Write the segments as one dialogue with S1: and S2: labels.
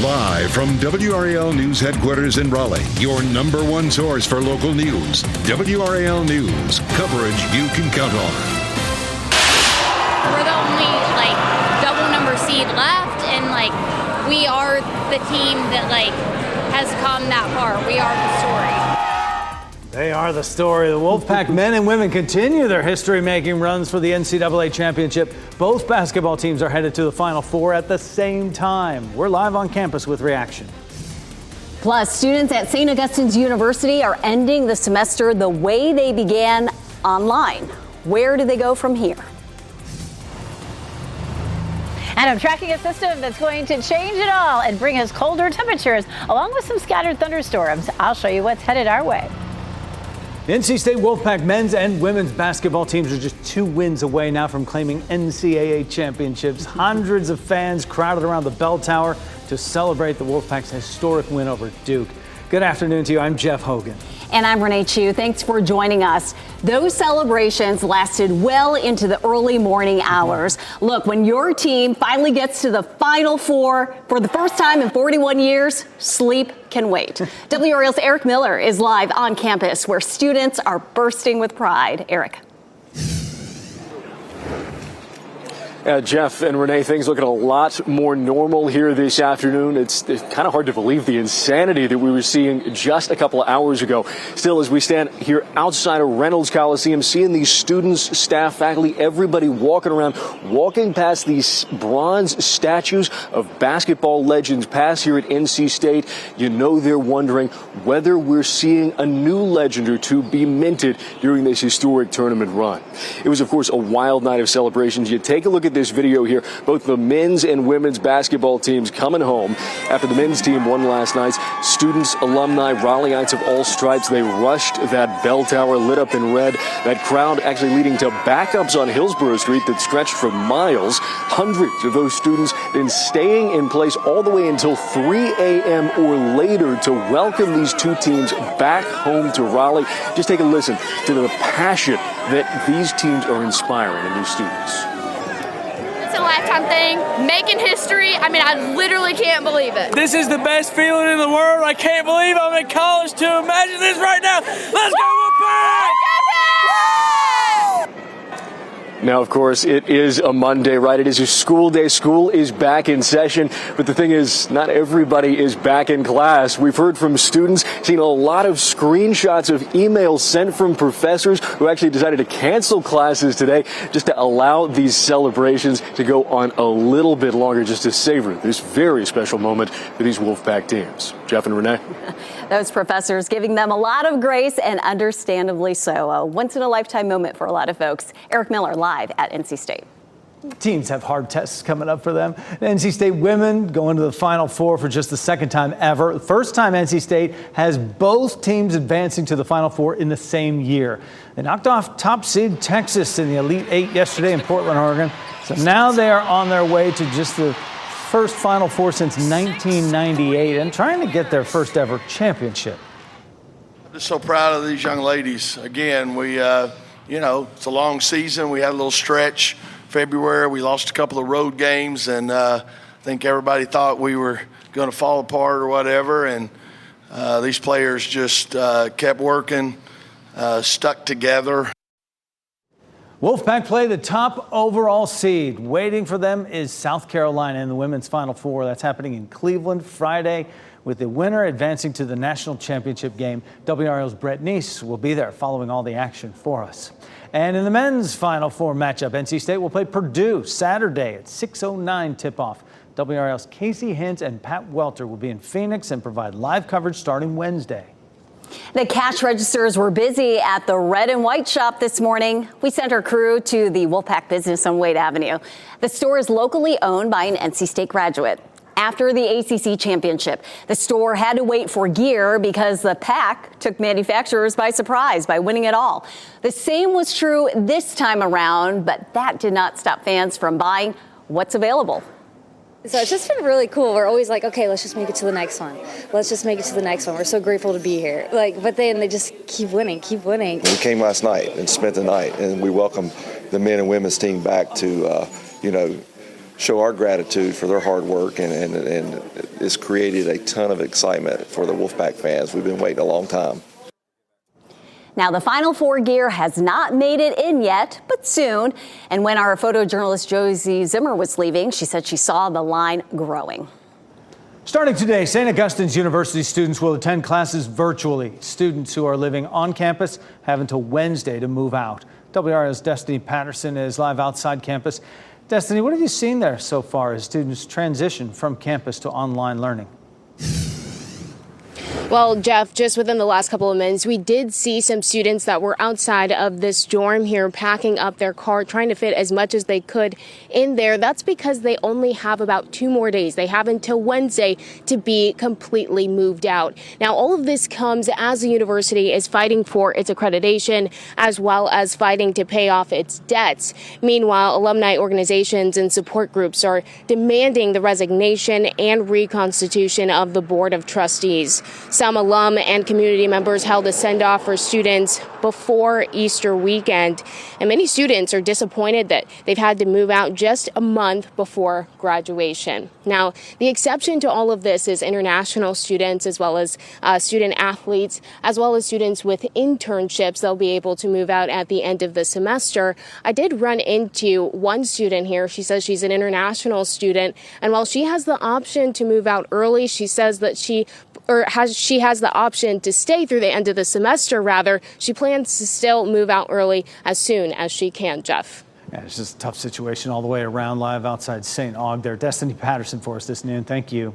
S1: Live from WRAL News Headquarters in Raleigh, your number one source for local news. WRAL News, coverage you can count on.
S2: We're the only, double number seed left, and, we are the team that, has come that far. We are the story.
S3: They are the story. The Wolfpack men and women continue their history-making runs for the NCAA championship. Both basketball teams are headed to the Final Four at the same time. We're live on campus with reaction.
S4: Plus, students at St. Augustine's University are ending the semester the way they began, online. Where do they go from here?
S5: And I'm tracking a system that's going to change it all and bring us colder temperatures, along with some scattered thunderstorms. I'll show you what's headed our way.
S3: The NC State Wolfpack men's and women's basketball teams are just 2 wins away now from claiming NCAA championships. Hundreds of fans crowded around the bell tower to celebrate the Wolfpack's historic win over Duke. Good afternoon to you. I'm Jeff Hogan.
S4: And I'm Renee Chu. Thanks for joining us. Those celebrations lasted well into the early morning hours. Look, when your team finally gets to the Final Four for the first time in 41 years, sleep can wait. WRAL's Eric Miller is live on campus where students are bursting with pride. Eric.
S6: Jeff and Renee, things looking a lot more normal here this afternoon. It's kind of hard to believe the insanity that we were seeing just a couple of hours ago. Still, as we stand here outside of Reynolds Coliseum, seeing these students, staff, faculty, everybody walking past these bronze statues of basketball legends past here at NC State, you know they're wondering whether we're seeing a new legend or two be minted during this historic tournament run. It was, of course, a wild night of celebrations. You take a look at this video here, both the men's and women's basketball teams coming home after the men's team won last night. Students, alumni, Raleigheites of all stripes, they rushed that bell tower lit up in red. That crowd actually leading to backups on Hillsborough Street that stretched for miles. Hundreds of those students then staying in place all the way until 3 a.m. or later to welcome these two teams back home to Raleigh. Just take a listen to the passion that these teams are inspiring in these students.
S2: It's a lifetime thing, making history. I literally can't believe it.
S7: This is the best feeling in the world. I can't believe I'm in college too. Imagine this right now. Let's go Wolfpack!
S6: Now, of course, it is a Monday, right? It is a school day. School is back in session. But the thing is, not everybody is back in class. We've heard from students, seen a lot of screenshots of emails sent from professors who actually decided to cancel classes today just to allow these celebrations to go on a little bit longer, just to savor this very special moment for these Wolfpack teams. Jeff and Renee.
S4: Those professors giving them a lot of grace, and understandably so. A once-in-a-lifetime moment for a lot of folks. Eric Miller live at NC State.
S3: Teams have hard tests coming up for them. The NC State women going to the Final Four for just the second time ever. First time NC State has both teams advancing to the Final Four in the same year. They knocked off top seed Texas in the Elite Eight yesterday in Portland, Oregon. So now they are on their way to just the first Final Four since 1998 and trying to get their first ever championship.
S8: I'm just so proud of these young ladies. Again, we, it's a long season. We had a little stretch. February, we lost a couple of road games, and I think everybody thought we were going to fall apart or whatever. And these players just kept working, stuck together.
S3: Wolfpack play the top overall seed. Waiting for them is South Carolina in the women's Final Four. That's happening in Cleveland Friday, with the winner advancing to the national championship game. WRAL's Brett Neese will be there following all the action for us. And in the men's Final Four matchup, NC State will play Purdue Saturday at 6:09 tip-off. WRAL's Casey Hintz and Pat Welter will be in Phoenix and provide live coverage starting Wednesday.
S4: The cash registers were busy at the Red and White shop this morning. We sent our crew to the Wolfpack business on Wade Avenue. The store is locally owned by an NC State graduate. After the ACC championship, the store had to wait for gear because the pack took manufacturers by surprise by winning it all. The same was true this time around, but that did not stop fans from buying what's available.
S9: So it's just been really cool. We're always like, okay, let's just make it to the next one. Let's just make it to the next one. We're so grateful to be here. But then they just keep winning. We
S10: came last night and spent the night, and we welcome the men and women's team back to, show our gratitude for their hard work, and it's created a ton of excitement for the Wolfpack fans. We've been waiting a long time.
S4: Now, the Final Four gear has not made it in yet, but soon. And when our photojournalist Josie Zimmer was leaving, she said she saw the line growing.
S3: Starting today, St. Augustine's University students will attend classes virtually. Students who are living on campus have until Wednesday to move out. WRAL's Destiny Patterson is live outside campus. Destiny, what have you seen there so far as students transition from campus to online learning?
S11: Well, Jeff, just within the last couple of minutes, we did see some students that were outside of this dorm here packing up their car, trying to fit as much as they could in there. That's because they only have about 2 more days. They have until Wednesday to be completely moved out. Now, all of this comes as the university is fighting for its accreditation, as well as fighting to pay off its debts. Meanwhile, alumni organizations and support groups are demanding the resignation and reconstitution of the Board of Trustees. Some alum and community members held a send-off for students before Easter weekend, and many students are disappointed that they've had to move out just a month before graduation. Now, the exception to all of this is international students, as well as student athletes, as well as students with internships. They'll be able to move out at the end of the semester. I did run into one student here. She says she's an international student, and while she has the option to move out early, she says that she has the option to stay through the end of the semester. Rather, she plans to still move out early as soon as she can, Jeff.
S3: Yeah, it's just a tough situation all the way around. Live outside St. Aug there. Destiny Patterson for us this noon. Thank you.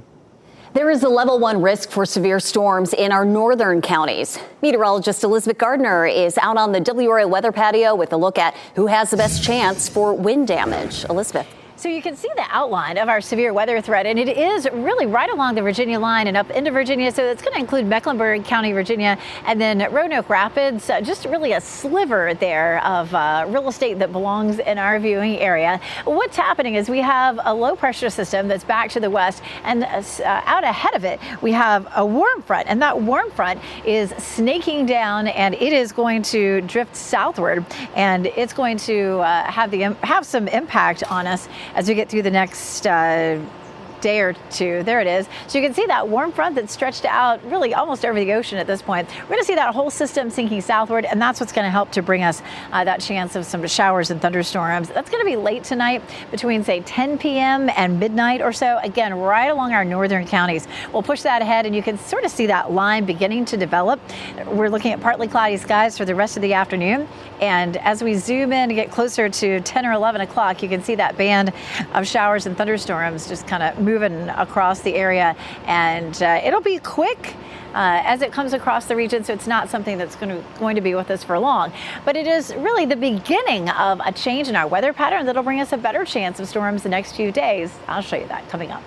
S4: There is a level 1 risk for severe storms in our northern counties. Meteorologist Elizabeth Gardner is out on the WRAL weather patio with a look at who has the best chance for wind damage. Elizabeth.
S5: So you can see the outline of our severe weather threat, and it is really right along the Virginia line and up into Virginia. So it's going to include Mecklenburg County, Virginia, and then Roanoke Rapids, just really a sliver there of real estate that belongs in our viewing area. What's happening is we have a low pressure system that's back to the west, and out ahead of it, we have a warm front, and that warm front is snaking down, and it is going to drift southward, and it's going to have some impact on us as we get through the next day or two. There it is. So you can see that warm front that's stretched out really almost over the ocean at this point. We're going to see that whole system sinking southward, and that's what's going to help to bring us that chance of some showers and thunderstorms. That's going to be late tonight between, say, 10 p.m. and midnight or so. Again, right along our northern counties. We'll push that ahead, and you can sort of see that line beginning to develop. We're looking at partly cloudy skies for the rest of the afternoon. And as we zoom in and get closer to 10 or 11 o'clock, you can see that band of showers and thunderstorms just kind of moving across the area. And it'll be quick as it comes across the region, so it's not something that's going to be with us for long. But it is really the beginning of a change in our weather pattern that'll bring us a better chance of storms the next few days. I'll show you that coming up.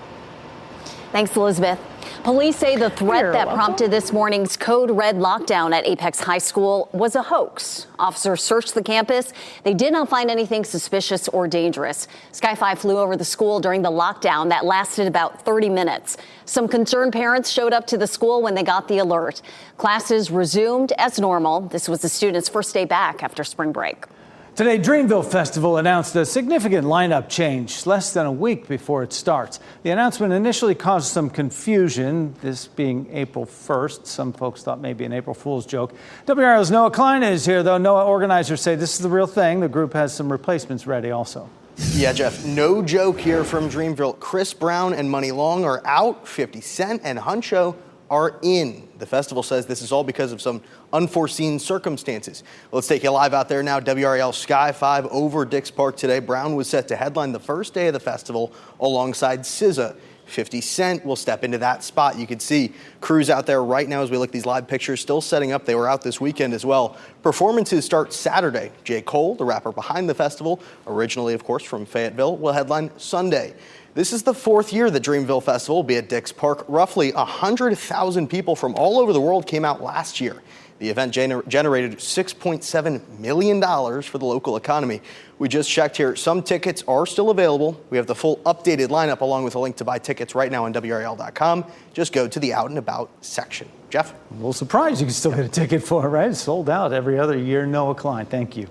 S4: Thanks, Elizabeth. Police say the threat that prompted this morning's code red lockdown at Apex High School was a hoax. Officers searched the campus. They did not find anything suspicious or dangerous. Sky 5 flew over the school during the lockdown that lasted about 30 minutes. Some concerned parents showed up to the school when they got the alert. Classes resumed as normal. This was the students' first day back after spring break.
S3: Today, Dreamville Festival announced a significant lineup change less than a week before it starts. The announcement initially caused some confusion, this being April 1st. Some folks thought maybe an April Fool's joke. WRAL's Noah Klein is here, though. Noah, organizers say this is the real thing. The group has some replacements ready also.
S12: Yeah, Jeff, no joke here from Dreamville. Chris Brown and Money Long are out. 50 Cent and Huncho are in. The festival says this is all because of some unforeseen circumstances. Let's take you live out there now. WRAL Sky 5 over Dix Park today. Brown was set to headline the first day of the festival alongside SZA. 50 Cent will step into that spot. You can see crews out there right now as we look at these live pictures, still setting up. They were out this weekend as well. Performances start Saturday. J. Cole, the rapper behind the festival, originally, of course, from Fayetteville, will headline Sunday. This is the 4th year the Dreamville Festival will be at Dix Park. Roughly 100,000 people from all over the world came out last year. The event generated $6.7 million for the local economy. We just checked here. Some tickets are still available. We have the full updated lineup along with a link to buy tickets right now on WRAL.com. Just go to the Out and About section. Jeff?
S3: A little surprised you can still get a ticket for it, right? It's sold out every other year. Noah Klein, thank you.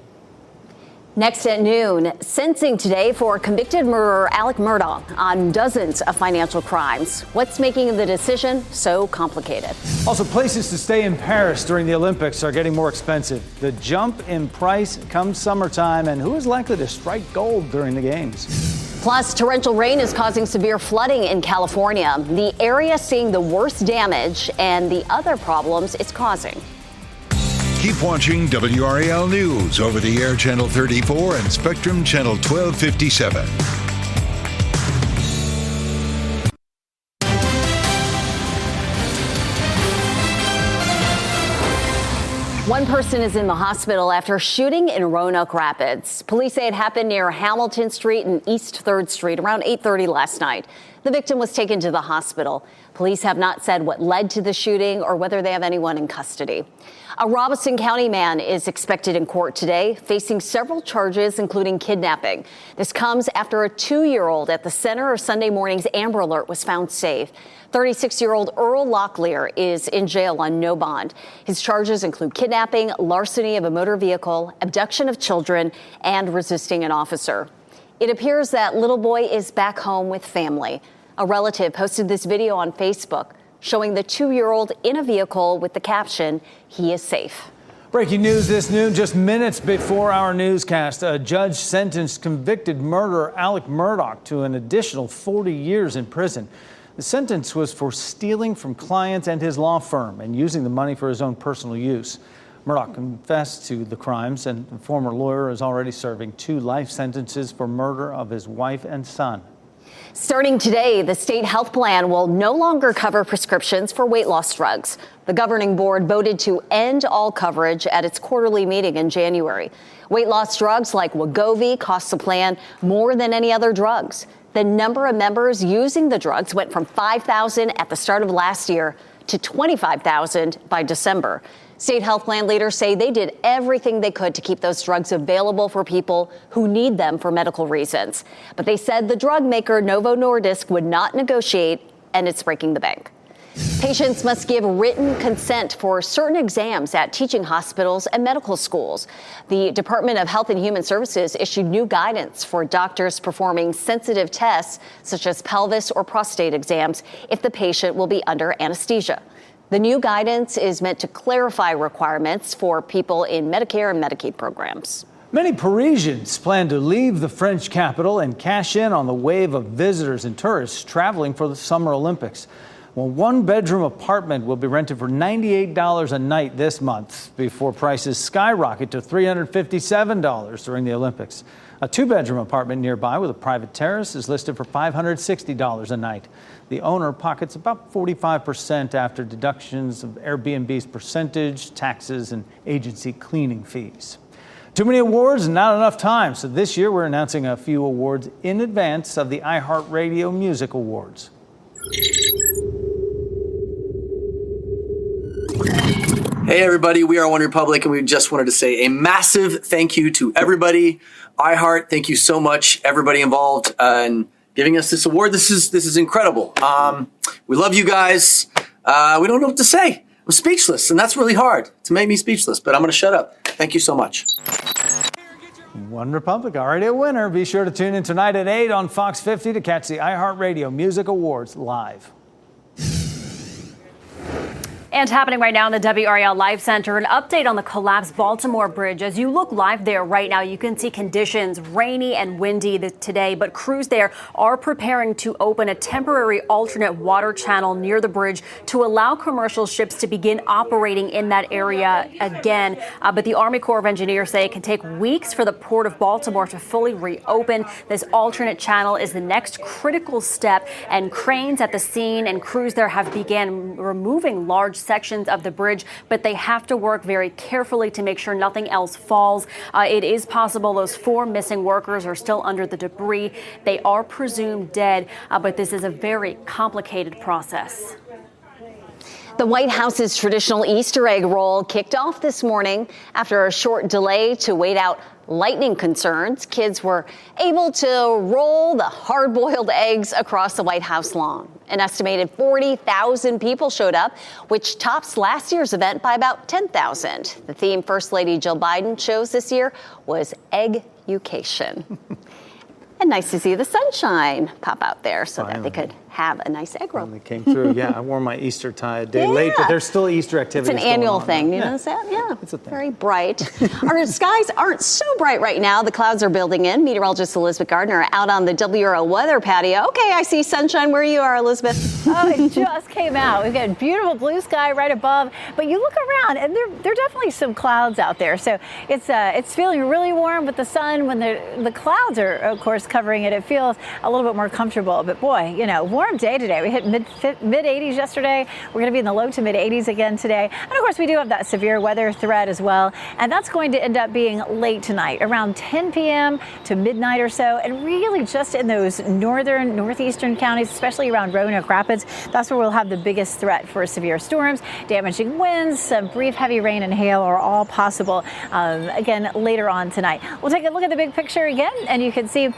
S4: Next at noon, sentencing today for convicted murderer Alec Murdaugh on dozens of financial crimes. What's making the decision so complicated?
S3: Also, places to stay in Paris during the Olympics are getting more expensive. The jump in price comes summertime, and who is likely to strike gold during the games?
S4: Plus, torrential rain is causing severe flooding in California. The area seeing the worst damage and the other problems it's causing.
S1: Keep watching WRAL News over the air Channel 34 and Spectrum Channel 1257.
S4: One person is in the hospital after shooting in Roanoke Rapids. Police say it happened near Hamilton Street and East 3rd Street around 8:30 last night. The victim was taken to the hospital. Police have not said what led to the shooting or whether they have anyone in custody. A Robeson County man is expected in court today, facing several charges, including kidnapping. This comes after a 2-year-old at the center of Sunday morning's Amber Alert was found safe. 36-year-old Earl Locklear is in jail on no bond. His charges include kidnapping, larceny of a motor vehicle, abduction of children, and resisting an officer. It appears that little boy is back home with family. A relative posted this video on Facebook showing the 2-year-old in a vehicle with the caption, "He is safe."
S3: Breaking news this noon, just minutes before our newscast. A judge sentenced convicted murderer Alec Murdaugh to an additional 40 years in prison. The sentence was for stealing from clients and his law firm and using the money for his own personal use. Murdaugh confessed to the crimes, and the former lawyer is already serving 2 life sentences for murder of his wife and son.
S4: Starting today, the state health plan will no longer cover prescriptions for weight loss drugs. The governing board voted to end all coverage at its quarterly meeting in January. Weight loss drugs like Wegovy cost the plan more than any other drugs. The number of members using the drugs went from 5,000 at the start of last year to 25,000 by December. State health plan leaders say they did everything they could to keep those drugs available for people who need them for medical reasons. But they said the drug maker Novo Nordisk would not negotiate, and it's breaking the bank. Patients must give written consent for certain exams at teaching hospitals and medical schools. The Department of Health and Human Services issued new guidance for doctors performing sensitive tests, such as pelvis or prostate exams, if the patient will be under anesthesia. The new guidance is meant to clarify requirements for people in Medicare and Medicaid programs.
S3: Many Parisians plan to leave the French capital and cash in on the wave of visitors and tourists traveling for the Summer Olympics. Well, 1-bedroom apartment will be rented for $98 a night this month before prices skyrocket to $357 during the Olympics. A 2-bedroom apartment nearby with a private terrace is listed for $560 a night. The owner pockets about 45% after deductions of Airbnb's percentage, taxes, and agency cleaning fees. Too many awards and not enough time, so this year we're announcing a few awards in advance of the iHeartRadio Music Awards.
S13: Hey everybody, we are One Republic, and we just wanted to say a massive thank you to everybody. iHeart, thank you so much, everybody involved in giving us this award. This is incredible. We love you guys. We don't know what to say. I'm speechless, and that's really hard to make me speechless, but I'm going to shut up. Thank you so much.
S3: One Republic, already a winner. Be sure to tune in tonight at 8 on Fox 50 to catch the iHeartRadio Music Awards live.
S14: And happening right now in the WRAL Live Center, an update on the collapsed Baltimore Bridge. As you look live there right now, you can see conditions rainy and windy today, but crews there are preparing to open a temporary alternate water channel near the bridge to allow commercial ships to begin operating in that area again. But the Army Corps of Engineers say it can take weeks for the Port of Baltimore to fully reopen. This alternate channel is the next critical step, and cranes at the scene and crews there have began removing large sections of the bridge, but they have to work very carefully to make sure nothing else falls. It is possible those 4 missing workers are still under the debris. They are presumed dead, but this is a very complicated process.
S4: The White House's traditional Easter egg roll kicked off this morning after a short delay to wait out lightning concerns. Kids were able to roll the hard-boiled eggs across the White House lawn. An estimated 40,000 people showed up, which tops last year's event by about 10,000. The theme First Lady Jill Biden chose this year was Egg Education. And nice to see the sunshine pop out there so that they could have a nice egg roll.
S3: Finally came through. Yeah, I wore my Easter tie a day late, but there's still Easter activities.
S4: It's an annual thing. You notice that? Yeah.
S3: It's a thing.
S4: Very bright. Our skies aren't so bright right now. The clouds are building in. Meteorologist Elizabeth Gardner out on the WRAL weather patio. Okay, I see sunshine where you are, Elizabeth.
S5: Oh, it just came out. We've got beautiful blue sky right above, but you look around and there are definitely some clouds out there. So it's feeling really warm with the sun. When the clouds are, of course, covering it, it feels a little bit more comfortable. But boy, warm day today. We hit mid 80s yesterday. We're going to be in the low to mid 80s again today. And of course, we do have that severe weather threat as well. And that's going to end up being late tonight, around 10 p.m. to midnight or so. And really just in those northeastern counties, especially around Roanoke Rapids, that's where we'll have the biggest threat for severe storms. Damaging winds, some brief heavy rain and hail are all possible again later on tonight. We'll take a look at the big picture again, and you can see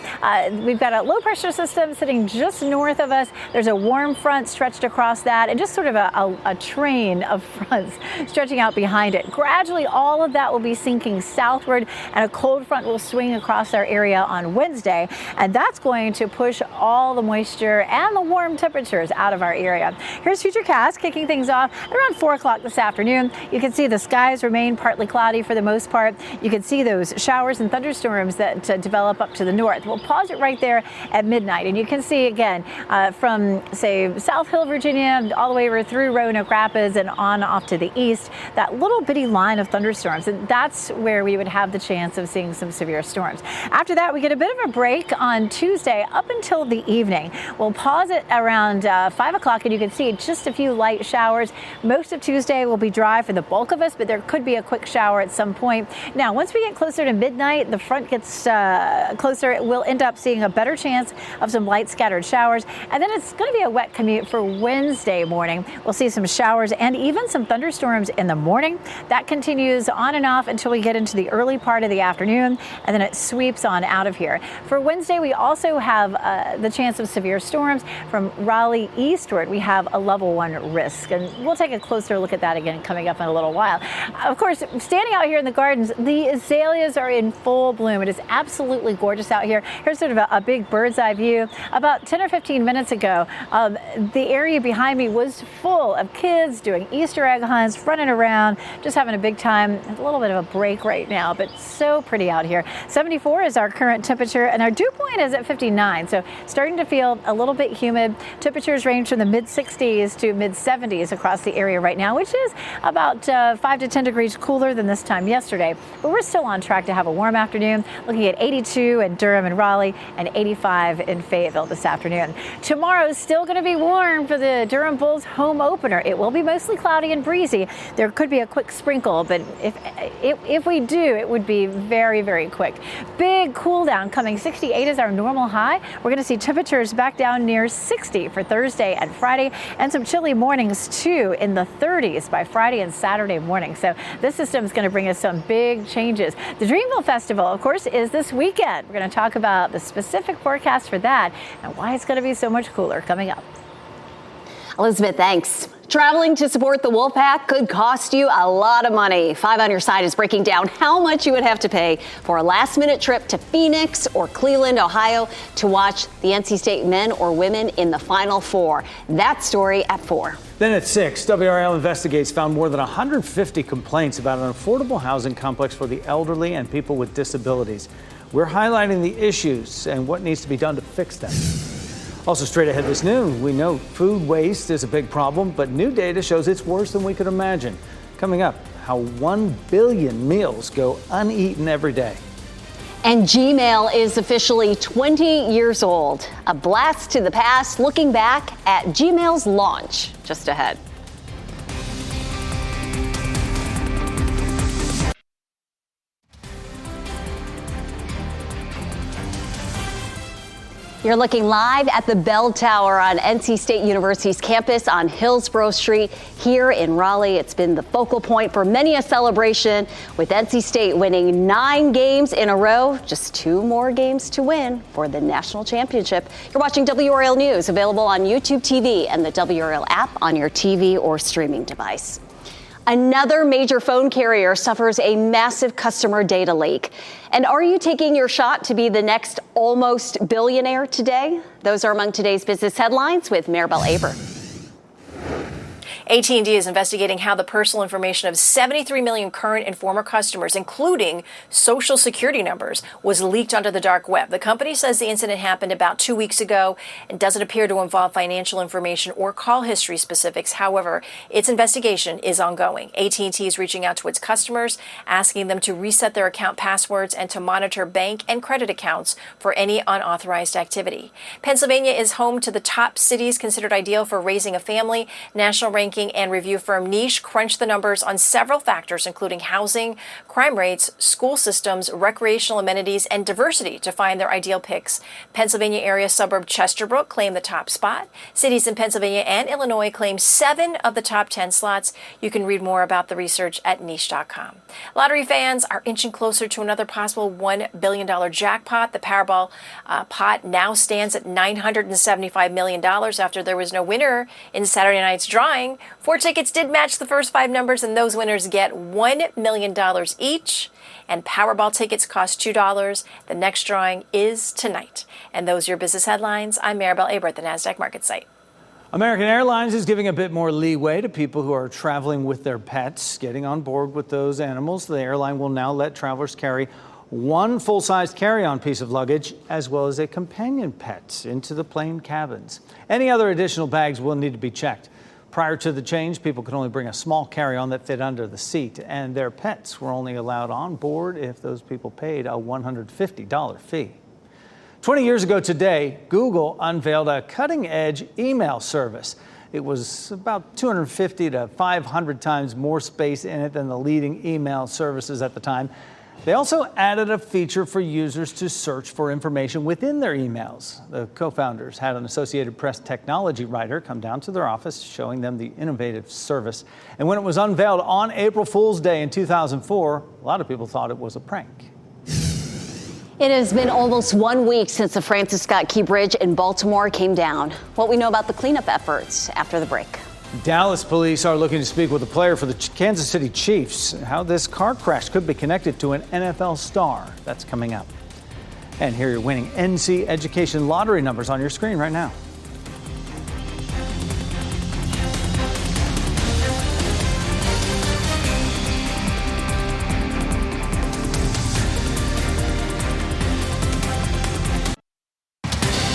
S5: we've got a low pressure system sitting just north of us. There's a warm front stretched across that, and just sort of a train of fronts stretching out behind it. Gradually, all of that will be sinking southward, and a cold front will swing across our area on Wednesday, and that's going to push all the moisture and the warm temperatures out of our area. Here's Futurecast kicking things off at around 4 o'clock this afternoon. You can see the skies remain partly cloudy for the most part. You can see those showers and thunderstorms that develop up to the north. We'll pause it right there at midnight, and you can see again from, say, South Hill, Virginia, all the way over through Roanoke Rapids and on off to the east, that little bitty line of thunderstorms. And that's where we would have the chance of seeing some severe storms. After that, we get a bit of a break on Tuesday up until the evening. We'll pause it around 5 o'clock, and you can see just a few light showers. Most of Tuesday will be dry for the bulk of us, but there could be a quick shower at some point. Now, once we get closer to midnight, the front gets closer, we'll end up seeing a better chance of some light scattered showers. And then it's going to be a wet commute for Wednesday morning. We'll see some showers and even some thunderstorms in the morning. That continues on and off until we get into the early part of the afternoon, and then it sweeps on out of here. For Wednesday, we also have the chance of severe storms from Raleigh eastward. We have a level 1 risk, and we'll take a closer look at that again coming up in a little while. Of course, standing out here in the gardens, the azaleas are in full bloom. It is absolutely gorgeous out here. Here's sort of a big bird's eye view. About 10 or 15 minutes ago, the area behind me was full of kids doing Easter egg hunts, running around, just having a big time. A little bit of a break right now, but so pretty out here. 74 is our current temperature, and our dew point is at 59, so starting to feel a little bit humid. Temperatures range from the mid 60s to mid 70s across the area right now, which is about 5 to 10 degrees cooler than this time yesterday. But we're still on track to have a warm afternoon, looking at 82 in Durham and Raleigh and 85 in Fayetteville this afternoon. Tomorrow is still going to be warm for the Durham Bulls home opener. It will be mostly cloudy and breezy. There could be a quick sprinkle, but if we do, it would be very, very quick. Big cool down coming. 68 is our normal high. We're going to see temperatures back down near 60 for Thursday and Friday, and some chilly mornings too in the 30s by Friday and Saturday morning. So this system is going to bring us some big changes. The Dreamville Festival, of course, is this weekend. We're going to talk about the specific forecast for that and why it's going to be so much cooler coming up.
S4: Elizabeth, thanks. Traveling to support the Wolfpack could cost you a lot of money. 5 on Your Side is breaking down how much you would have to pay for a last-minute trip to Phoenix or Cleveland, Ohio, to watch the NC State men or women in the Final Four. That story at 4.
S3: Then at 6, WRAL Investigates found more than 150 complaints about an affordable housing complex for the elderly and people with disabilities. We're highlighting the issues and what needs to be done to fix them. Also, straight ahead this noon, we know food waste is a big problem, but new data shows it's worse than we could imagine. Coming up, how 1 billion meals go uneaten every day.
S4: And Gmail is officially 20 years old. A blast to the past, looking back at Gmail's launch just ahead. You're looking live at the Bell Tower on NC State University's campus on Hillsborough Street here in Raleigh. It's been the focal point for many a celebration, with NC State winning 9 games in a row. Just 2 more games to win for the national championship. You're watching WRAL News, available on YouTube TV and the WRAL app on your TV or streaming device. Another major phone carrier suffers a massive customer data leak. And are you taking your shot to be the next almost billionaire today? Those are among today's business headlines with Maribel Aber.
S15: AT&T is investigating how the personal information of 73 million current and former customers, including social security numbers, was leaked onto the dark web. The company says the incident happened about 2 weeks ago and doesn't appear to involve financial information or call history specifics. However, its investigation is ongoing. AT&T is reaching out to its customers, asking them to reset their account passwords and to monitor bank and credit accounts for any unauthorized activity. Pennsylvania is home to the top cities considered ideal for raising a family. National ranking and review firm Niche crunched the numbers on several factors, including housing, crime rates, school systems, recreational amenities, and diversity to find their ideal picks. Pennsylvania area suburb Chesterbrook claimed the top spot. Cities in Pennsylvania and Illinois claim 7 of the top 10 slots. You can read more about the research at niche.com. Lottery fans are inching closer to another possible $1 billion jackpot. The Powerball pot now stands at $975 million after there was no winner in Saturday night's drawing. 4 tickets did match the first 5 numbers, and those winners get $1 million each. And Powerball tickets cost $2. The next drawing is tonight. And those are your business headlines. I'm Maribel Aber at the NASDAQ Market Site.
S3: American Airlines is giving a bit more leeway to people who are traveling with their pets. Getting on board with those animals, the airline will now let travelers carry 1 full-size carry-on piece of luggage as well as a companion pet into the plane cabins. Any other additional bags will need to be checked. Prior to the change, people could only bring a small carry-on that fit under the seat, and their pets were only allowed on board if those people paid a $150 fee. 20 years ago today, Google unveiled a cutting-edge email service. It was about 250 to 500 times more space in it than the leading email services at the time. They also added a feature for users to search for information within their emails. The co-founders had an Associated Press technology writer come down to their office, showing them the innovative service. And when it was unveiled on April Fool's Day in 2004, a lot of people thought it was a prank.
S4: It has been almost 1 week since the Francis Scott Key Bridge in Baltimore came down. What we know about the cleanup efforts after the break.
S3: Dallas police are looking to speak with a player for the Kansas City Chiefs. How this car crash could be connected to an NFL star. That's coming up. And here are your winning NC Education lottery numbers on your screen right now.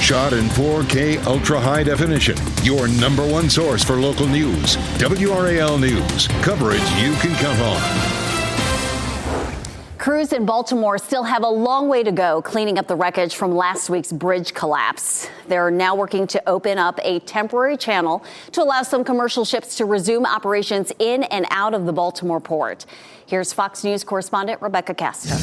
S1: Shot in 4K ultra high definition. Your number 1 source for local news. WRAL News. Coverage you can count on.
S4: Crews in Baltimore still have a long way to go cleaning up the wreckage from last week's bridge collapse. They're now working to open up a temporary channel to allow some commercial ships to resume operations in and out of the Baltimore port. Here's Fox News correspondent Rebecca Castor.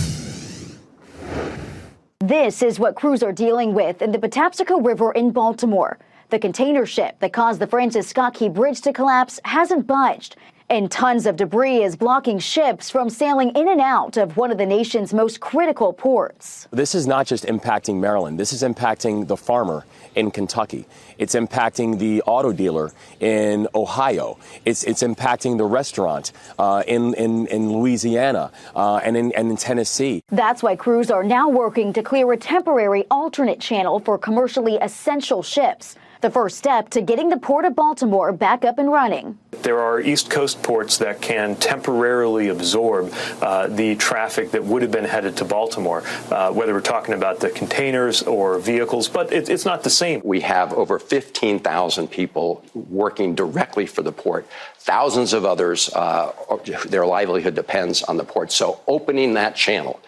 S16: This is what crews are dealing with in the Patapsco River in Baltimore. The container ship that caused the Francis Scott Key Bridge to collapse hasn't budged, and tons of debris is blocking ships from sailing in and out of one of the nation's most critical ports.
S17: This is not just impacting Maryland. This is impacting the farmer in Kentucky. It's impacting the auto dealer in Ohio. It's impacting the restaurant in Louisiana and in Tennessee.
S16: That's why crews are now working to clear a temporary alternate channel for commercially essential ships. The first step to getting the Port of Baltimore back up and running.
S18: There are East Coast ports that can temporarily absorb the traffic that would have been headed to Baltimore, whether we're talking about the containers or vehicles, but it's not the same.
S19: We have over 15,000 people working directly for the port. Thousands of others, their livelihood depends on the port. So opening that channel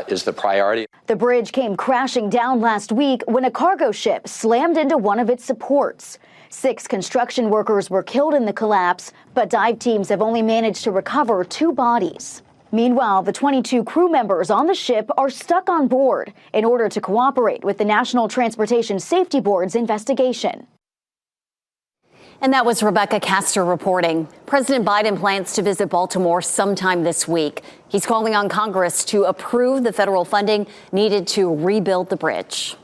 S19: is the priority.
S16: The bridge came crashing down last week when a cargo ship slammed into one of its supports. 6 construction workers were killed in the collapse, but dive teams have only managed to recover 2 bodies. Meanwhile, the 22 crew members on the ship are stuck on board in order to cooperate with the National Transportation Safety Board's investigation.
S4: And that was Rebecca Castor reporting. President Biden plans to visit Baltimore sometime this week. He's calling on Congress to approve the federal funding needed to rebuild the bridge.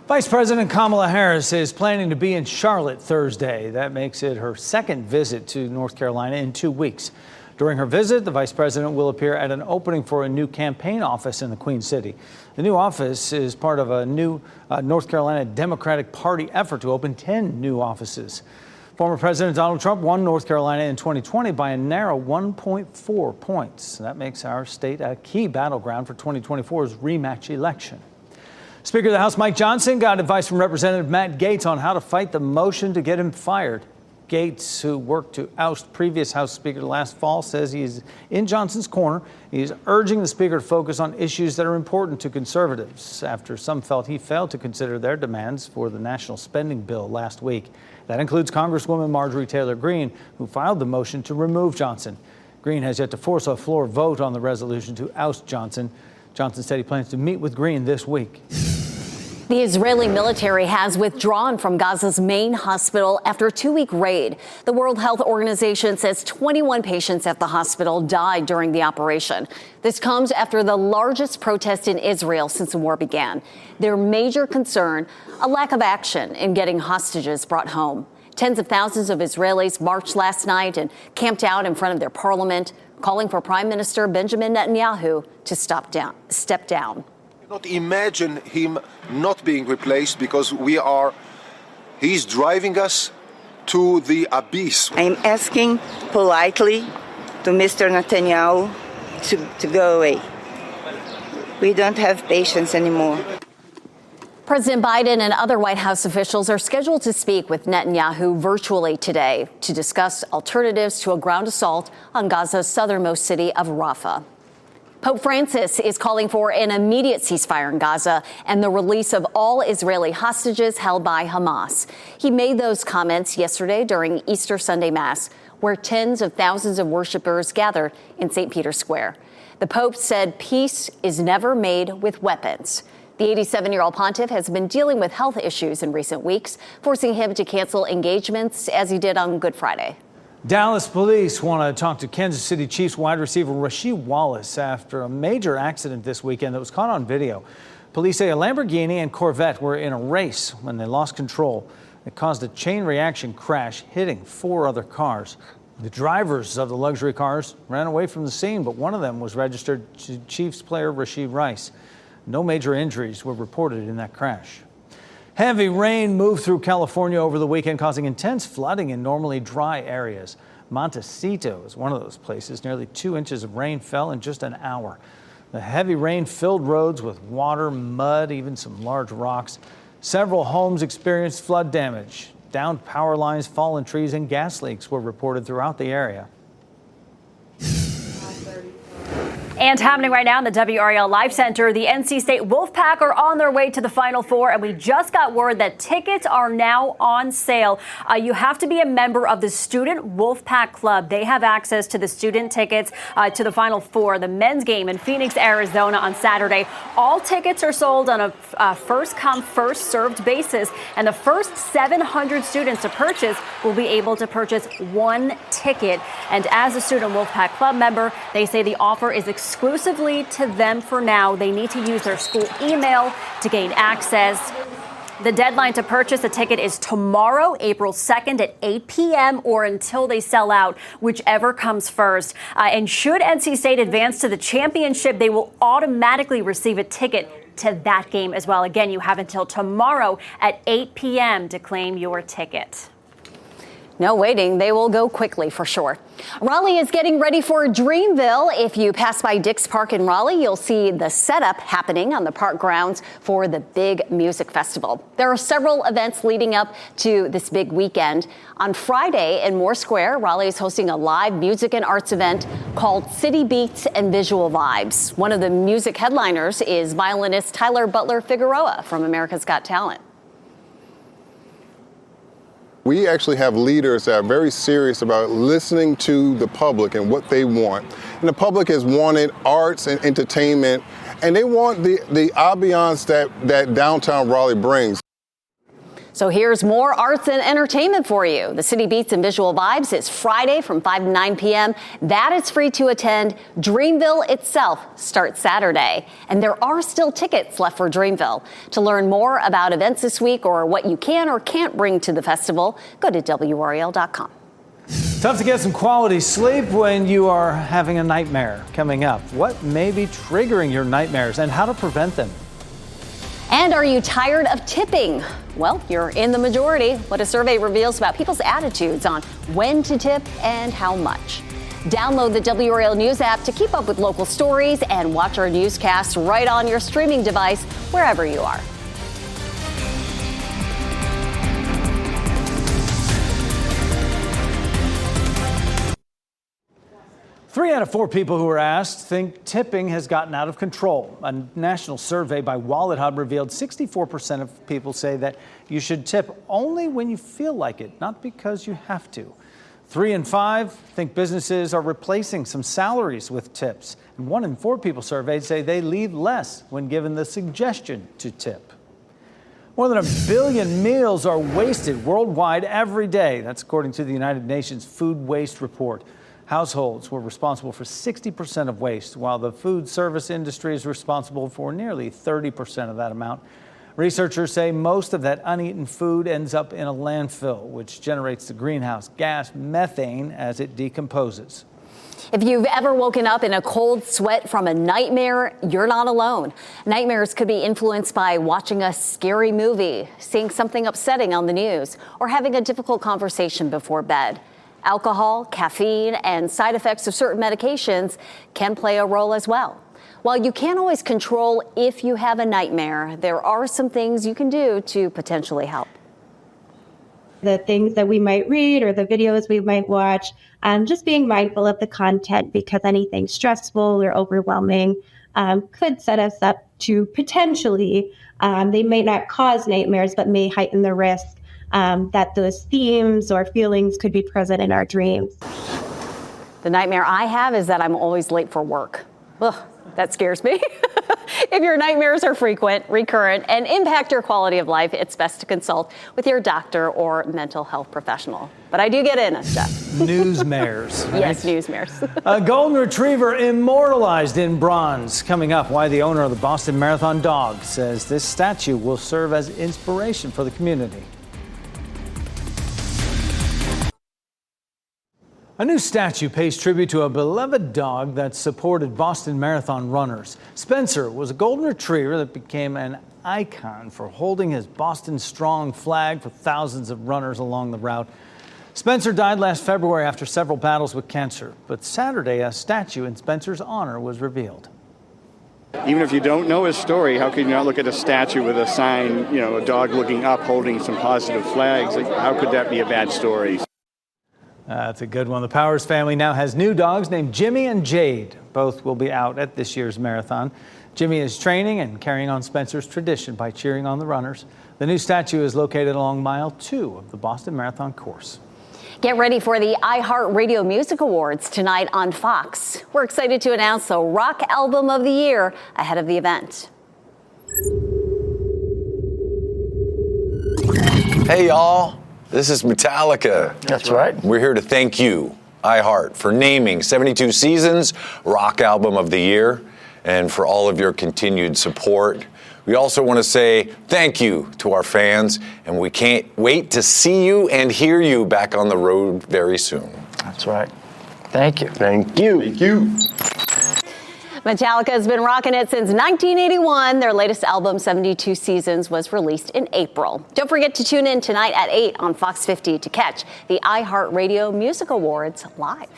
S3: Vice President Kamala Harris is planning to be in Charlotte Thursday. That makes it her second visit to North Carolina in 2 weeks. During her visit, the vice president will appear at an opening for a new campaign office in the Queen City. The new office is part of a new North Carolina Democratic Party effort to open 10 new offices. Former President Donald Trump won North Carolina in 2020 by a narrow 1.4 points. That makes our state a key battleground for 2024's rematch election. Speaker of the House Mike Johnson got advice from Representative Matt Gaetz on how to fight the motion to get him fired. Gaetz, who worked to oust previous House Speaker last fall, says he's in Johnson's corner. He's urging the Speaker to focus on issues that are important to conservatives after some felt he failed to consider their demands for the national spending bill last week. That includes Congresswoman Marjorie Taylor Greene, who filed the motion to remove Johnson. Greene has yet to force a floor vote on the resolution to oust Johnson. Johnson said he plans to meet with Greene this week.
S4: The Israeli military has withdrawn from Gaza's main hospital after a 2-week raid. The World Health Organization says 21 patients at the hospital died during the operation. This comes after the largest protest in Israel since the war began. Their major concern, a lack of action in getting hostages brought home. Tens of thousands of Israelis marched last night and camped out in front of their parliament, calling for Prime Minister Benjamin Netanyahu to step down.
S20: Not imagine him not being replaced because he's driving us to the abyss.
S21: I'm asking politely to Mr. Netanyahu to go away. We don't have patience anymore.
S4: President Biden and other White House officials are scheduled to speak with Netanyahu virtually today to discuss alternatives to a ground assault on Gaza's southernmost city of Rafah. Pope Francis is calling for an immediate ceasefire in Gaza and the release of all Israeli hostages held by Hamas. He made those comments yesterday during Easter Sunday Mass, where tens of thousands of worshipers gathered in St. Peter's Square. The Pope said peace is never made with weapons. The 87-year-old pontiff has been dealing with health issues in recent weeks, forcing him to cancel engagements as he did on Good Friday.
S3: Dallas police want to talk to Kansas City Chiefs wide receiver Rasheed Wallace after a major accident this weekend that was caught on video. Police say a Lamborghini and Corvette were in a race when they lost control. It caused a chain reaction crash, hitting 4 other cars. The drivers of the luxury cars ran away from the scene, but one of them was registered to Chiefs player Rasheed Rice. No major injuries were reported in that crash. Heavy rain moved through California over the weekend, causing intense flooding in normally dry areas. Montecito is one of those places. Nearly 2 inches of rain fell in just an hour. The heavy rain filled roads with water, mud, even some large rocks. Several homes experienced flood damage. Downed power lines, fallen trees, and gas leaks were reported throughout the area.
S14: And happening right now in the WRAL Live Center, the NC State Wolfpack are on their way to the Final Four, and we just got word that tickets are now on sale. You have to be a member of the Student Wolfpack Club. They have access to the student tickets to the Final Four, the men's game in Phoenix, Arizona on Saturday. All tickets are sold on a first-come, first-served basis, and the first 700 students to purchase will be able to purchase 1 ticket. And as a Student Wolfpack Club member, they say the offer is exclusively to them for now. They need to use their school email to gain access. The deadline to purchase a ticket is tomorrow, April 2nd at 8 p.m. or until they sell out, whichever comes first. And should NC State advance to the championship, they will automatically receive a ticket to that game as well. Again, you have until tomorrow at 8 p.m. to claim your ticket.
S4: No waiting. They will go quickly for sure. Raleigh is getting ready for Dreamville. If you pass by Dick's Park in Raleigh, you'll see the setup happening on the park grounds for the big music festival. There are several events leading up to this big weekend. On Friday in Moore Square, Raleigh is hosting a live music and arts event called City Beats and Visual Vibes. One of the music headliners is violinist Tyler Butler Figueroa from America's Got Talent.
S22: We actually have leaders that are very serious about listening to the public and what they want. And the public has wanted arts and entertainment, and they want the ambiance that downtown Raleigh brings.
S4: So here's more arts and entertainment for you. The City Beats and Visual Vibes is Friday from 5 to 9 p.m. That is free to attend. Dreamville itself starts Saturday. And there are still tickets left for Dreamville. To learn more about events this week or what you can or can't bring to the festival, go to WRAL.com.
S3: Tough to get some quality sleep when you are having a nightmare. Coming up, what may be triggering your nightmares and how to prevent them.
S4: And are you tired of tipping? Well, you're in the majority. What a survey reveals about people's attitudes on when to tip and how much. Download the WRAL News app to keep up with local stories and watch our newscasts right on your streaming device, wherever you are.
S3: Three out of four people who were asked think tipping has gotten out of control. A national survey by Wallet Hub revealed 64% of people say that you should tip only when you feel like it, not because you have to. 3 in 5 think businesses are replacing some salaries with tips. And 1 in 4 people surveyed say they leave less when given the suggestion to tip. More than 1 billion meals are wasted worldwide every day. That's according to the United Nations Food Waste Report. Households were responsible for 60% of waste, while the food service industry is responsible for nearly 30% of that amount. Researchers say most of that uneaten food ends up in a landfill, which generates the greenhouse gas methane as it decomposes.
S4: If you've ever woken up in a cold sweat from a nightmare, you're not alone. Nightmares could be influenced by watching a scary movie, seeing something upsetting on the news, or having a difficult conversation before bed. Alcohol, caffeine, and side effects of certain medications can play a role as well. While you can't always control if you have a nightmare, there are some things you can do to potentially help.
S2: The things that we might read or the videos we might watch, just being mindful of the content, because anything stressful or overwhelming could set us up to potentially, they may not cause nightmares, but may heighten the risk that those themes or feelings could be present in our dreams.
S4: The nightmare I have is that I'm always late for work. Ugh, that scares me. If your nightmares are frequent, recurrent, and impact your quality of life, it's best to consult with your doctor or mental health professional. But I do get in, Jeff.
S3: Newsmares. Right?
S4: Yes, newsmares.
S3: A golden retriever immortalized in bronze. Coming up, why the owner of the Boston Marathon dog says this statue will serve as inspiration for the community. A new statue pays tribute to a beloved dog that supported Boston Marathon runners. Spencer was a golden retriever that became an icon for holding his Boston Strong flag for thousands of runners along the route. Spencer died last February after several battles with cancer, but Saturday a statue in Spencer's honor was revealed.
S7: Even if you don't know his story, how can you not look at a statue with a sign, a dog looking up holding some positive flags? How could that be a bad story?
S3: That's a good one. The Powers family now has new dogs named Jimmy and Jade. Both will be out at this year's marathon. Jimmy is training and carrying on Spencer's tradition by cheering on the runners. The new statue is located along mile 2 of the Boston Marathon course.
S4: Get ready for the iHeartRadio Music Awards tonight on Fox. We're excited to announce the Rock Album of the Year ahead of the event.
S23: Hey, y'all. This is Metallica.
S24: That's right.
S23: We're here to thank you, iHeart, for naming 72 Seasons Rock Album of the Year and for all of your continued support. We also want to say thank you to our fans, and we can't wait to see you and hear you back on the road very soon.
S24: That's right. Thank you.
S23: Thank you.
S24: Thank you.
S4: Metallica has been rocking it since 1981. Their latest album, 72 Seasons, was released in April. Don't forget to tune in tonight at 8 on Fox 50 to catch the iHeartRadio Music Awards live.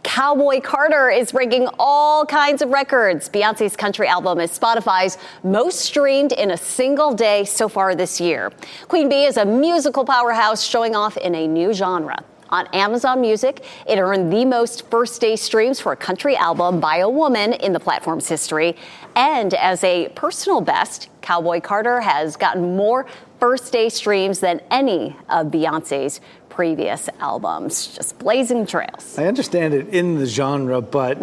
S4: Cowboy Carter is breaking all kinds of records. Beyonce's country album is Spotify's most streamed in a single day so far this year. Queen Bee is a musical powerhouse showing off in a new genre. On Amazon Music, it earned the most first-day streams for a country album by a woman in the platform's history. And as a personal best, Cowboy Carter has gotten more first-day streams than any of Beyonce's previous albums. Just blazing trails.
S3: I understand it in the genre, but,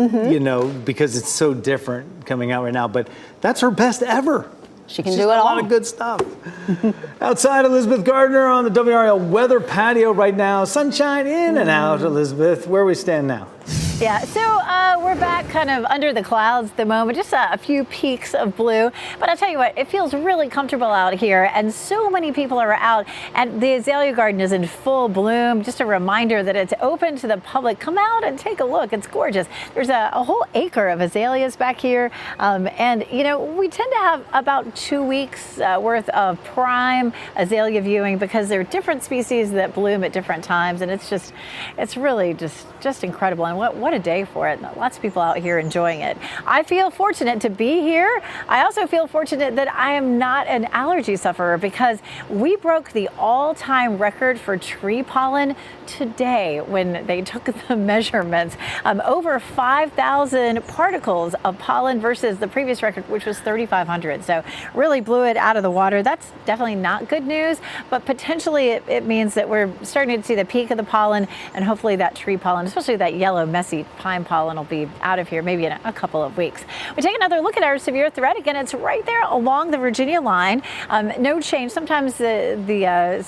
S3: because it's so different coming out right now. But that's her best ever.
S4: She can
S3: She's
S4: do it
S3: got
S4: all.
S3: A lot of good stuff. Outside, Elizabeth Gardner on the WRAL weather patio right now. Sunshine in and out, Elizabeth. Where we stand now?
S5: Yeah, so we're back kind of under the clouds at the moment, just a few peaks of blue. But I'll tell you what, it feels really comfortable out here, and so many people are out, and the azalea garden is in full bloom. Just a reminder that it's open to the public. Come out and take a look. It's gorgeous. There's a whole acre of azaleas back here, and, you know, we tend to have about 2 weeks worth of prime azalea viewing because there are different species that bloom at different times, and it's really just incredible. And what a day for it. Lots of people out here enjoying it. I feel fortunate to be here. I also feel fortunate that I am not an allergy sufferer because we broke the all-time record for tree pollen today when they took the measurements. Over 5,000 particles of pollen versus the previous record, which was 3,500. So really blew it out of the water. That's definitely not good news, but potentially it means that we're starting to see the peak of the pollen, and hopefully that tree pollen, especially that yellow messy pine pollen, will be out of here maybe in a couple of weeks. We take another look at our severe threat. Again, it's right there along the Virginia line. No change. Sometimes the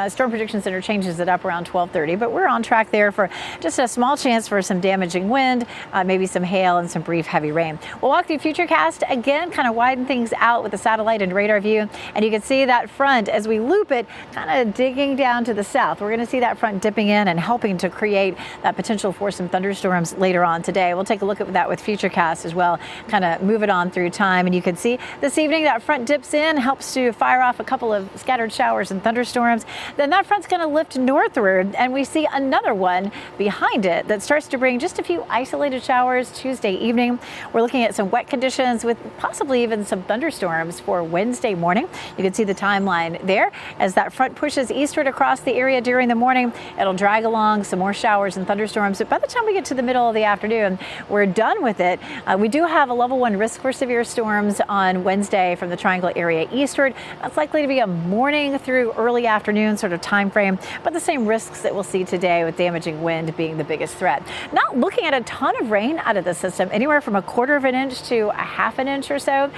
S5: Storm Prediction Center changes it up around 12:30, but we're on track there for just a small chance for some damaging wind, maybe some hail and some brief heavy rain. We'll walk through Futurecast again, kind of widen things out with the satellite and radar view, and you can see that front as we loop it, kind of digging down to the south. We're going to see that front dipping in and helping to create that potential for some thunderstorms later on today. We'll take a look at that with Futurecast as well, kind of move it on through time. And you can see this evening that front dips in, helps to fire off a couple of scattered showers and thunderstorms. Then that front's going to lift northward, and we see another one behind it that starts to bring just a few isolated showers Tuesday evening. We're looking at some wet conditions with possibly even some thunderstorms for Wednesday morning. You can see the timeline there as that front pushes eastward across the area during the morning. It'll drag along some more showers and thunderstorms. But by the time we get to the middle of the afternoon, we're done with it. We do have a level 1 risk for severe storms on Wednesday from the Triangle area eastward. That's likely to be a morning through early afternoon sort of time frame, but the same risks that we'll see today with damaging wind being the biggest threat. Not looking at a ton of rain out of the system, anywhere from 1/4 of an inch to 1/2 an inch or so.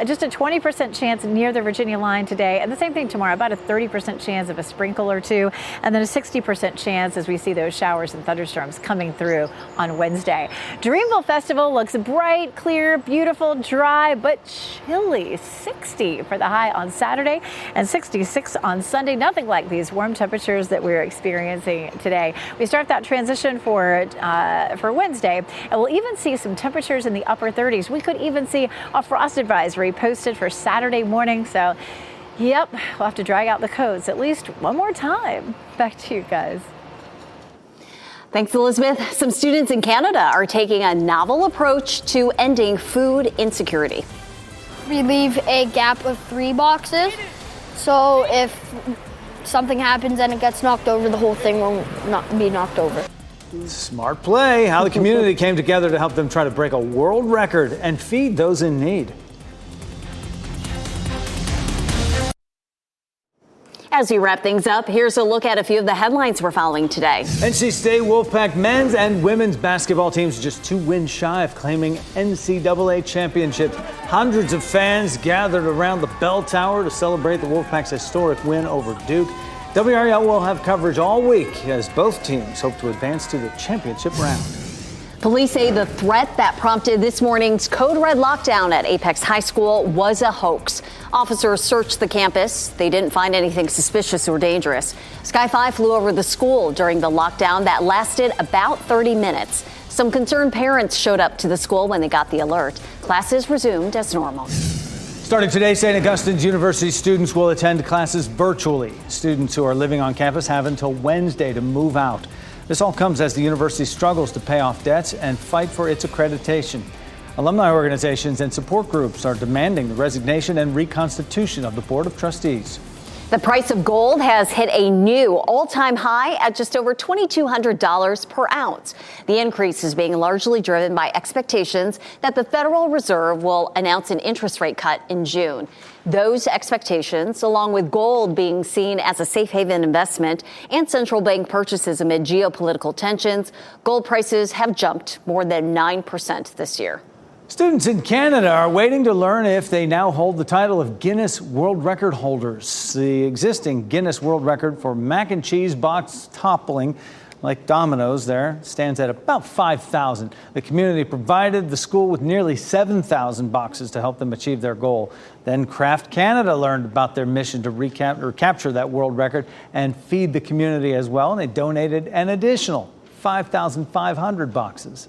S5: Just a 20% chance near the Virginia line today, and the same thing tomorrow, about a 30% chance of a sprinkle or two, and then a 60% chance as we see those showers and thunderstorms coming through on Wednesday. Dreamville Festival looks bright, clear, beautiful, dry, but chilly. 60 for the high on Saturday and 66 on Sunday. Nothing like these warm temperatures that we're experiencing today. We start that transition for Wednesday, and we'll even see some temperatures in the upper 30s. We could even see a frost advisory posted for Saturday morning. So, yep, we'll have to drag out the coats at least one more time. Back to you guys.
S4: Thanks, Elizabeth. Some students in Canada are taking a novel approach to ending food insecurity.
S6: We leave a gap of 3 boxes, so if something happens and it gets knocked over, the whole thing won't be knocked over.
S3: Smart play. How the community came together to help them try to break a world record and feed those in need.
S4: As we wrap things up, here's a look at a few of the headlines we're following today.
S3: NC State Wolfpack men's and women's basketball teams just 2 wins shy of claiming NCAA championships. Hundreds of fans gathered around the bell tower to celebrate the Wolfpack's historic win over Duke. WRAL will have coverage all week as both teams hope to advance to the championship round.
S4: Police say the threat that prompted this morning's code red lockdown at Apex High School was a hoax. Officers searched the campus. They didn't find anything suspicious or dangerous. Sky 5 flew over the school during the lockdown that lasted about 30 minutes. Some concerned parents showed up to the school when they got the alert. Classes resumed as normal.
S3: Starting today, St. Augustine's University students will attend classes virtually. Students who are living on campus have until Wednesday to move out. This all comes as the university struggles to pay off debts and fight for its accreditation. Alumni organizations and support groups are demanding the resignation and reconstitution of the Board of Trustees.
S4: The price of gold has hit a new all-time high at just over $2,200 per ounce. The increase is being largely driven by expectations that the Federal Reserve will announce an interest rate cut in June. Those expectations, along with gold being seen as a safe haven investment and central bank purchases amid geopolitical tensions, gold prices have jumped more than 9% this year.
S3: Students in Canada are waiting to learn if they now hold the title of Guinness World Record holders. The existing Guinness World Record for mac and cheese box toppling, like Domino's there, stands at about 5,000. The community provided the school with nearly 7,000 boxes to help them achieve their goal. Then Kraft Canada learned about their mission to recapture that world record and feed the community as well, and they donated an additional 5,500 boxes.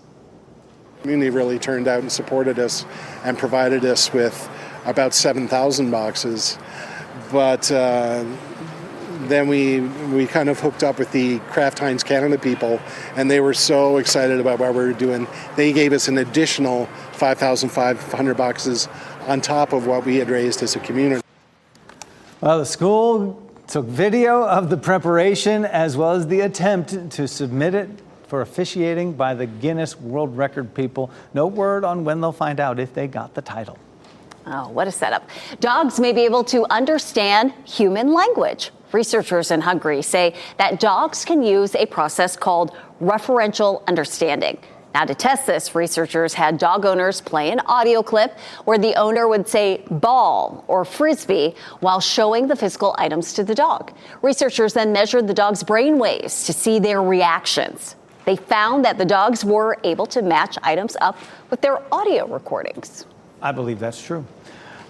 S8: The community really turned out and supported us and provided us with about 7,000 boxes. But then we kind of hooked up with the Kraft Heinz Canada people, and they were so excited about what we were doing. They gave us an additional 5,500 boxes on top of what we had raised as a community.
S3: Well, the school took video of the preparation as well as the attempt to submit it for officiating by the Guinness World Record people. No word on when they'll find out if they got the title.
S4: Oh, what a setup. Dogs may be able to understand human language. Researchers in Hungary say that dogs can use a process called referential understanding. Now, to test this, researchers had dog owners play an audio clip where the owner would say ball or frisbee while showing the physical items to the dog. Researchers then measured the dog's brain waves to see their reactions. They found that the dogs were able to match items up with their audio recordings.
S3: I believe that's true.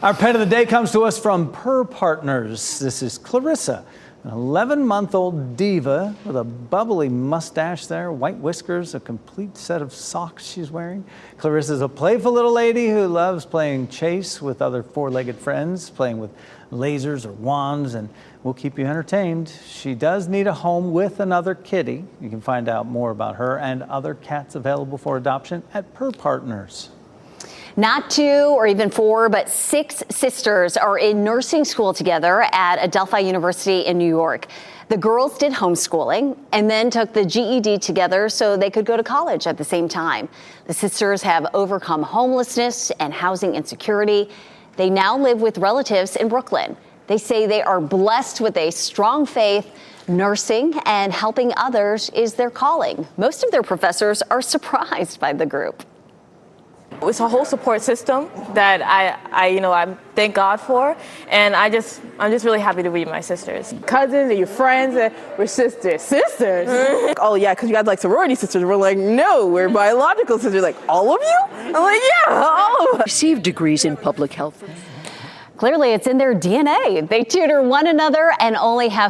S3: Our pet of the day comes to us from Purr Partners. This is Clarissa, an 11-month-old diva with a bubbly mustache there, white whiskers, a complete set of socks she's wearing. Clarissa's a playful little lady who loves playing chase with other four-legged friends, playing with lasers or wands, and will keep you entertained. She does need a home with another kitty. You can find out more about her and other cats available for adoption at Purr Partners.
S4: Not 2 or even 4, but 6 sisters are in nursing school together at Adelphi University in New York. The girls did homeschooling and then took the GED together so they could go to college at the same time. The sisters have overcome homelessness and housing insecurity. They now live with relatives in Brooklyn. They say they are blessed with a strong faith. Nursing and helping others is their calling. Most of their professors are surprised by the group.
S9: It's a whole support system that I thank God for, and I'm just really happy to be with my sisters.
S10: Cousins and your friends, we're sisters. Sisters? Oh yeah, because you guys like sorority sisters. We're like, no, we're biological sisters. Like, all of you? I'm like, yeah, all of us.
S11: Received degrees in public health.
S4: Clearly, it's in their DNA. They tutor one another and only have